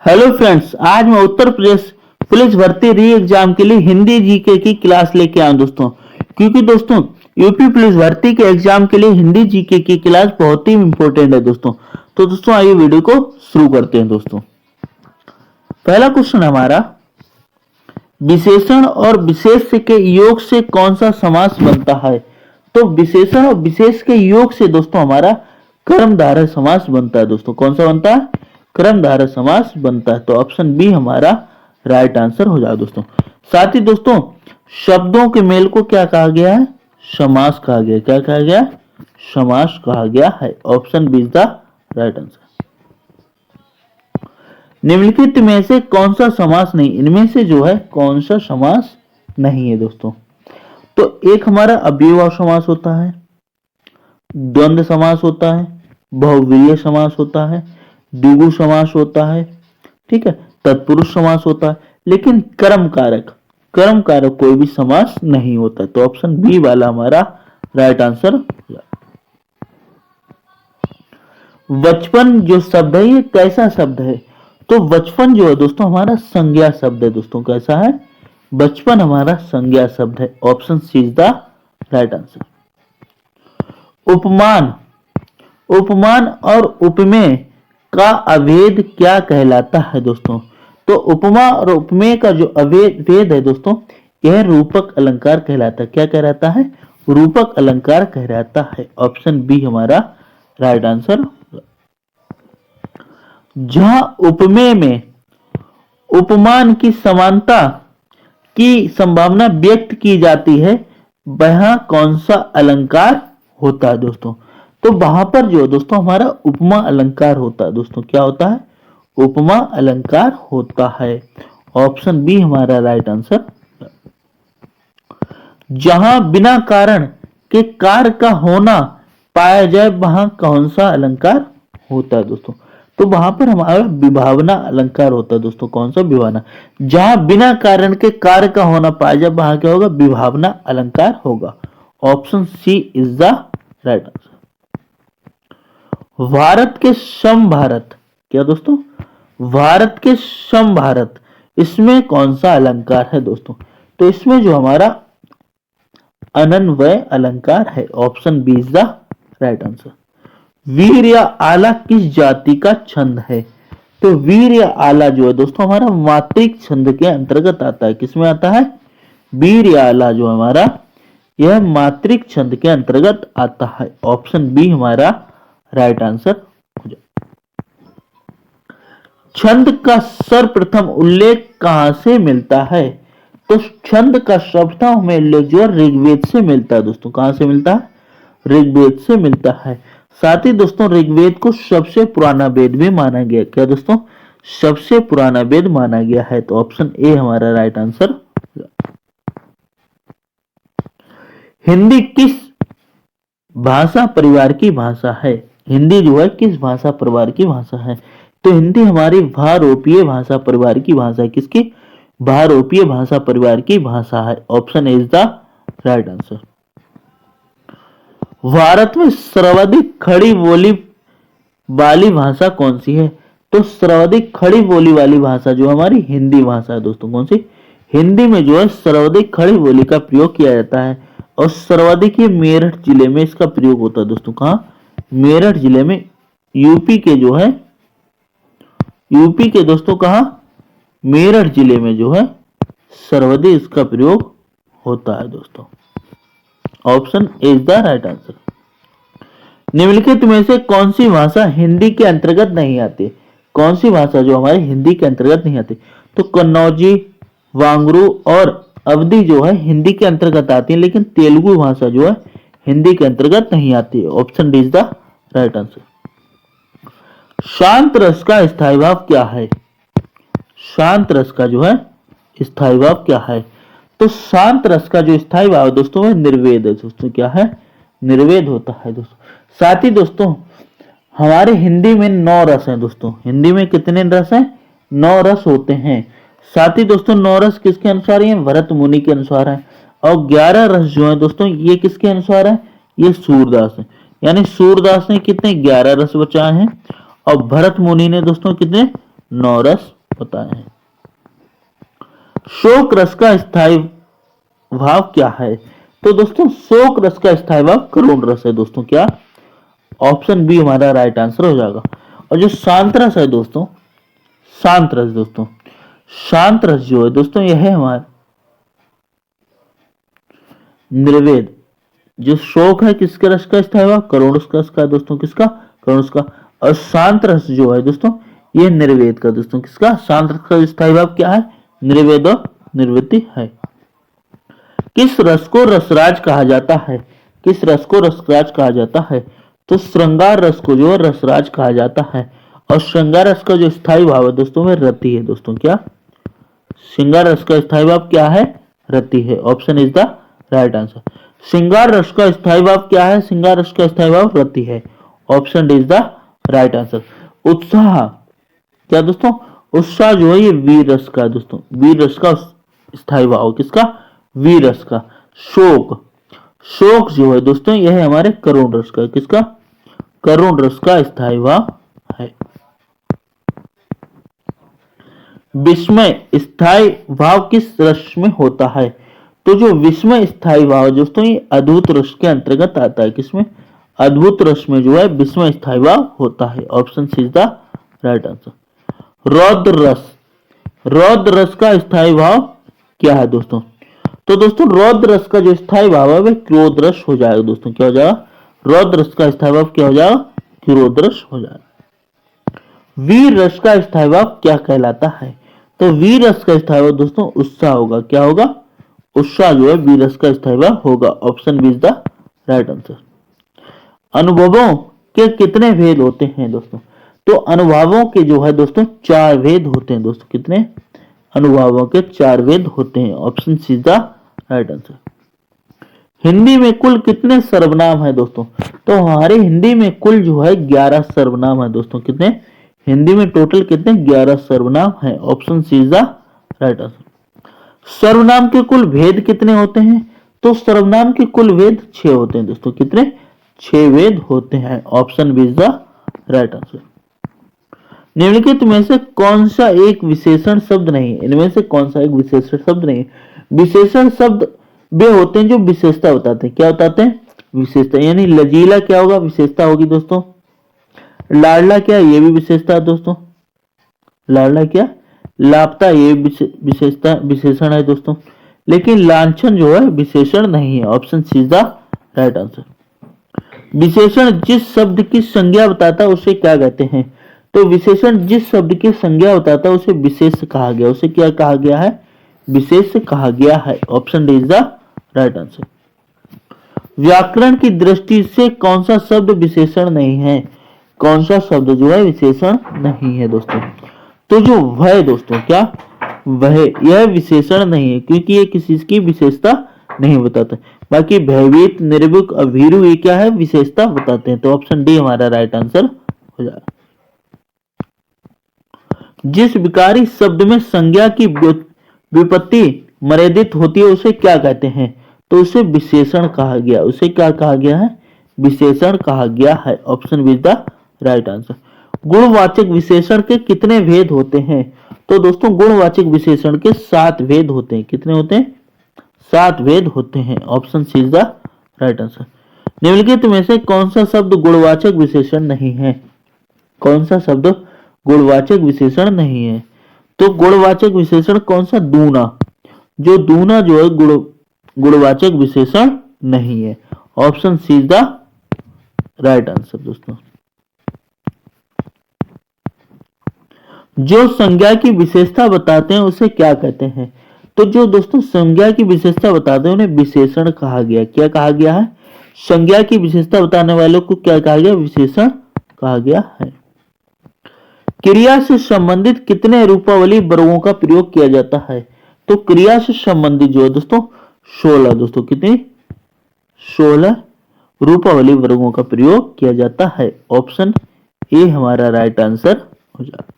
Hello friends, आज मैं Uttar Pradesh police भर्ती री एग्जाम के लिए हिंदी जीके की क्लास लेके आया हूं दोस्तों। क्योंकि दोस्तों यूपी पुलिस भर्ती के एग्जाम के लिए हिंदी जीके की क्लास बहुत ही इंपॉर्टेंट है दोस्तों। तो दोस्तों आइए वीडियो को शुरू करते हैं दोस्तों। पहला क्वेश्चन हमारा, विशेषण और विशेष के योग से कौन सा समास बनता है? तो विशेषण और विशेष के योग से दोस्तों हमारा कर्मधारय समास बनता है दोस्तों। कौन सा बनता है? कर्मधारय समास बनता है। तो ऑप्शन बी हमारा राइट आंसर हो जाएगा दोस्तों। साथ ही दोस्तों शब्दों के मेल को क्या कहा गया है? समास कहा गया। क्या कहा गया? समास कहा गया है। Option B is the right answer. निम्नलिखित में से कौन सा समास नहीं, इनमें से जो है कौन सा समास नहीं है दोस्तों? तो एक हमारा अव्ययभाव समास होता है, द्वंद्व समास होता है, बहुव्रीहि समास होता है, द्विगु समास होता है, ठीक है, तत्पुरुष समास होता है, लेकिन कर्म कारक कोई भी समास नहीं होता। तो ऑप्शन बी वाला हमारा राइट आंसर। बचपन जो शब्द है ये कैसा शब्द है? तो बचपन जो है दोस्तों हमारा संज्ञा शब्द है दोस्तों। कैसा है? बचपन हमारा संज्ञा शब्द है। Option C is the right answer. उपमान, उपमान और उपमेय का अभेद क्या कहलाता है दोस्तों? तो उपमा और उपमेय का जो भेद है दोस्तों, यह रूपक अलंकार कहलाता है। क्या कहलाता है? रूपक अलंकार कहलाता है। ऑप्शन बी हमारा राइट आंसर। जहां उपमेय में उपमान की समानता की संभावना व्यक्त की जाती है, वहां कौन सा अलंकार होता है दोस्तों? तो वहां पर जो दोस्तों हमारा उपमा अलंकार होता है दोस्तों। क्या होता है? उपमा अलंकार होता है। ऑप्शन बी हमारा राइट आंसर। जहां बिना कारण के कार्य का होना पाया जाए, वहां कौन सा अलंकार होता है दोस्तों? तो वहां पर हमारा विभावना अलंकार होता है दोस्तों। कौन सा? विभावना। जहां बिना कारण के कार्य का होना पाया जाए, वहां क्या होगा? विभावना अलंकार होगा। Option C is the right answer. Bharat के सम भारत, क्या दोस्तों? भारत के सम भारत, इसमें कौन सा अलंकार है दोस्तों? तो इसमें जो हमारा अनन्वय अलंकार है। Option B is the right answer. वीर या आला किस जाति का छंद है? तो वीर या आला जो है दोस्तों हमारा मात्रिक छंद के अंतर्गत आता है। किसमें आता है? वीर या आला जो हमारा यह मात्रिक छंद के अंतर्गत आता है। ऑप्शन बी हमारा राइट आंसर हो जाए। छंद का सर्वप्रथम उल्लेख कहां से मिलता है? तो छंद का सर्वप्रथम हमें उल्लेख जो ऋग्वेद से मिलता है दोस्तों। कहां से मिलता है? ऋग्वेद से मिलता है। साथ ही दोस्तों ऋग्वेद को सबसे पुराना वेद भी माना गया। क्या दोस्तों? सबसे पुराना वेद माना गया है। तो ऑप्शन ए हमारा राइट आंसर। हिंदी किस भाषा परिवार की भाषा है? हिंदी जो है किस भाषा परिवार की भाषा है? तो हिंदी हमारी भारोपीय भाषा परिवार की भाषा है। किसकी? भारोपीय भाषा परिवार की भाषा है। Option A is the right answer. Bharat में सर्वाधिक खड़ी बोली वाली भाषा कौन सी है? तो सर्वाधिक खड़ी बोली वाली भाषा जो हमारी हिंदी भाषा है दोस्तों। कौन सी? हिंदी में जो है सर्वाधिक खड़ी बोली का प्रयोग किया जाता है और सर्वाधिक ये मेरठ जिले में इसका प्रयोग होता है दोस्तों। कहाँ? मेरठ जिले में। यूपी के जो है, यूपी के दोस्तों कहा? मेरठ जिले में जो है सर्वाधिक इसका प्रयोग होता है दोस्तों। Option A is the right answer. निम्नलिखित में से कौन सी भाषा हिंदी के अंतर्गत नहीं आती? कौन सी भाषा जो हमारे हिंदी के अंतर्गत नहीं आती? तो कन्नौजी, वांगरू और अवधी जो है हिंदी के अंतर्गत आती है, लेकिन तेलुगु भाषा जो है हिंदी के अंतर्गत नहीं आती है। Option D is the right answer. शांत रस का स्थायी भाव क्या है? शांत रस का जो है स्थायी भाव क्या है? तो शांत रस का जो स्थायी भाव दोस्तों है निर्वेद है दोस्तों। क्या है? निर्वेद होता है दोस्तों। साथ ही दोस्तों हमारे हिंदी में 9 रस हैं दोस्तों। हिंदी में कितने रस हैं? 9 रस होते हैं। साथ ही दोस्तों 9 रस किसके अनुसार है? भरत मुनि के अनुसार है। और 11 रस जो है दोस्तों ये किसके अनुसार है? ये सूरदास है। यानी सूरदास ने कितने? 11 रस बचाए हैं और भरत मुनि ने दोस्तों कितने? 9 रस बताए हैं। शोक रस का स्थायी भाव क्या है? तो दोस्तों शोक रस का स्थायी भाव करुण रस है दोस्तों। क्या? ऑप्शन बी हमारा राइट आंसर हो जाएगा। और जो शांत रस है दोस्तों, शांत रस दोस्तों, शांत रस जो है दोस्तों, यह है हमारा निर्वेद। जो शोक है किसके रस का स्थायी भाव? करुण रस का दोस्तों। किसका? करुण रस का। और शांत रस जो है दोस्तों, ये निर्वेद का दोस्तों। किसका? शांत रस का स्थायी भाव क्या है? निर्वेद और निर्वृत्ति है। किस रस को रसराज कहा जाता है? किस रस को रसराज कहा जाता है? तो श्रृंगार रस को जो है रसराज कहा जाता है। और श्रृंगार रस का जो स्थायी भाव है दोस्तों में रति है दोस्तों। क्या? श्रृंगार रस का स्थायी भाव क्या है? रति है। Option is the right answer. श्रृंगार रस का स्थायी भाव क्या है? श्रृंगार रस का स्थायी भाव रति है। Option is the right answer. उत्साह क्या दोस्तों? उत्साह जो है ये वीर रस का दोस्तों। वीर रस का स्थायी भाव किसका? वीर रस का। शोक, शोक जो है दोस्तों यह है हमारे करुण रस का। किसका? करुण रस का स्थायी भाव है। विस्मय स्थायी भाव किस रस में होता है? तो जो विस्मय स्थायी भाव दोस्तों ये अद्भुत रस के अंतर्गत आता है। किसमें? अद्भुत रस में जो है विस्मय स्थायी भाव होता है। Option C is the right answer. रौद्र रस, रौद्र रस का स्थायी भाव क्या है दोस्तों? तो दोस्तों रौद्र रस का जो स्थायी भाव है वह क्रोध रस हो जाएगा दोस्तों। क्या हो जाएगा? रौद्र रस का स्थायी भाव क्या हो जाएगा? क्रोध रस हो जाएगा। वीर रस का स्थायी भाव क्या कहलाता है? तो वीर रस का स्थायी भाव दोस्तों उत्साह होगा। क्या होगा? उत्साह जो है वीर रस का स्थायी भाव होगा। Option B is the right answer. अनुभवों के कितने भेद होते हैं दोस्तों? तो अनुभवों के जो है दोस्तों 4 भेद होते हैं दोस्तों। कितने? अनुभवों के 4 भेद होते हैं। Option C is the right answer. Hindi में कुल कितने सर्वनाम है दोस्तों? तो हमारे हिंदी में कुल जो है 11 सर्वनाम है दोस्तों। कितने? हिंदी में टोटल कितने? 11 सर्वनाम है। Option C is the right answer. सर्वनाम के कुल भेद कितने होते हैं? तो सर्वनाम के कुल भेद 6 होते हैं दोस्तों। कितने? 6 भेद होते हैं। Option B is the right answer. निम्नलिखित में से कौन सा एक विशेषण शब्द नहीं है? इनमें से कौन सा एक विशेषण शब्द नहीं है? विशेषण शब्द वे होते हैं जो विशेषता बताते हैं। क्या बताते हैं? विशेषता। यानी लजीला क्या होगा? विशेषता होगी दोस्तों। लाडला क्या? ये भी विशेषता है दोस्तों। लाडला क्या? लापता ये विशेषता विशेषण है दोस्तों। लेकिन लांछन जो है विशेषण नहीं है। Option C is the right answer. विशेषण जिस शब्द की संज्ञा बताता है उसे क्या कहते हैं? तो विशेषण जिस शब्द की संज्ञा बताता है उसे विशेष कहा गया। उसे क्या कहा गया है? विशेष कहा गया है। Option D is the right answer. व्याकरण की दृष्टि से कौन सा शब्द विशेषण नहीं है? कौन सा शब्द जो है विशेषण नहीं है दोस्तों? तो जो वह दोस्तों, क्या वह, यह विशेषण नहीं है क्योंकि ये किसी की विशेषता नहीं बताता। बाकी भयभीत, निर्भीक और भीरू ये क्या है? विशेषता बताते हैं। तो ऑप्शन डी हमारा राइट आंसर हो जाएगा। जिस विकारी शब्द में संज्ञा की विपत्ति मर्यादित होती है उसे क्या कहते हैं? तो उसे विशेषण कहा गया। उसे क्या कहा गया है? विशेषण कहा गया है। Option B is the right answer. गुणवाचक विशेषण के कितने भेद होते हैं? तो दोस्तों गुणवाचक विशेषण के 7 भेद होते हैं। कितने होते हैं? 7 भेद होते हैं। Option C is the right answer. निम्नलिखित में से कौन सा शब्द गुणवाचक विशेषण नहीं है? कौन सा शब्द गुणवाचक विशेषण नहीं है? तो गुणवाचक विशेषण कौन सा? दूना। जो दूना जो है गुणवाचक विशेषण नहीं है। Option C is the right answer दोस्तों। जो संज्ञा की विशेषता बताते हैं उसे क्या कहते हैं? तो जो दोस्तों संज्ञा की विशेषता बताते हैं उन्हें विशेषण कहा गया। क्या कहा गया है? संज्ञा की विशेषता बताने वालों को क्या कहा गया? विशेषण कहा गया है। क्रिया से संबंधित कितने रूपावली वर्गों का प्रयोग किया जाता है? तो क्रिया से संबंधित जो है दोस्तों 16 दोस्तों। कितनी? 16 रूपावली वर्गों का प्रयोग किया जाता है। ऑप्शन ए हमारा राइट आंसर हो जाएगा।